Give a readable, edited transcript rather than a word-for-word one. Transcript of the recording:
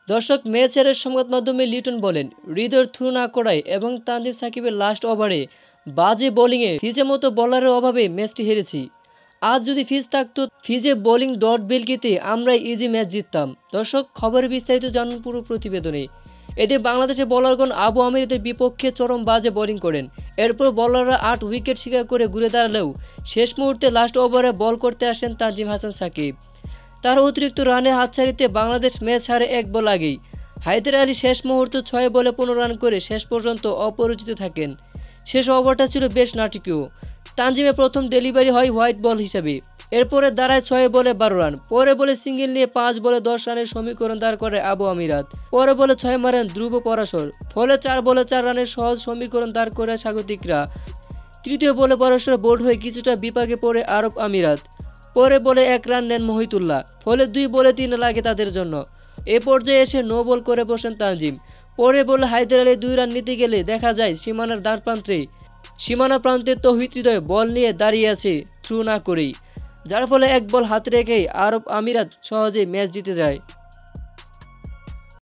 দর্শক, ম্যাচের সংবাদ মাধ্যমে লিটন বলেন, হৃদয়ের থ্রু না করায় এবং তানজিম সাকিবের লাস্ট ওভারে বাজে বোলিংয়ে ফিজের মতো বোলারের অভাবে ম্যাচটি হেরেছি। আজ যদি ফিজ থাকতো, ফিজে বোলিং ডট বেলকিতে আমরা ইজি ম্যাচ জিততাম। দর্শক, খবরের বিস্তারিত জানুন পুরো প্রতিবেদনে। এতে বাংলাদেশের বোলারগণ আবু আমিরাদের বিপক্ষে চরম বাজে বোলিং করেন। এরপর বোলাররা 8 উইকেট শিকার করে ঘুরে দাঁড়ালেও শেষ মুহূর্তে লাস্ট ওভারে বল করতে আসেন তানজিম হাসান সাকিব। তার অতিরিক্ত রানে হাতছাড়িতে বাংলাদেশ ম্যাচ হারে 1 বল আগেই। হায়দার আলী শেষ মুহূর্তে 6 বলে 15 রান করে শেষ পর্যন্ত অপরাজিত থাকেন। শেষ ওভারটা ছিল বেশ নাটকীয়। তানজিমের প্রথম ডেলিভারি হয় হোয়াইট বল হিসেবে। এরপরে দাঁড়ায় 6 বলে 12 রান। পরে বলে সিঙ্গেল নিয়ে 5 বলে 10 রানের সমীকরণ দাঁড় করে আবু আমিরাত। পরে বলে 6 মারেন ধ্রুব পরাশর। ফলে 4 বলে 4 রানের সহজ সমীকরণ দাঁড় করে স্বাগতিকরা। তৃতীয় বলে পরাশর বোল্ড হয়ে কিছুটা বিপাকে পড়ে আরব আমিরাত। পরে বলে 1 রান নেন মহিতুল্লাহ। ফলে 2 বলে 3 লাগে তাদের জন্য। এ পর্যায়ে এসে নো বল করে বসেন তানজিম। পরে বলে হায়দার আলী 2 রান নিতে গেলে দেখা যায় সীমানা প্রান্তে তৌহিদ হৃদয় বল নিয়ে দাঁড়িয়ে আছে থ্রু না করেই, যার ফলে 1 বল হাতে রেখেই আরব আমিরাত সহজেই ম্যাচ জিতে যায়।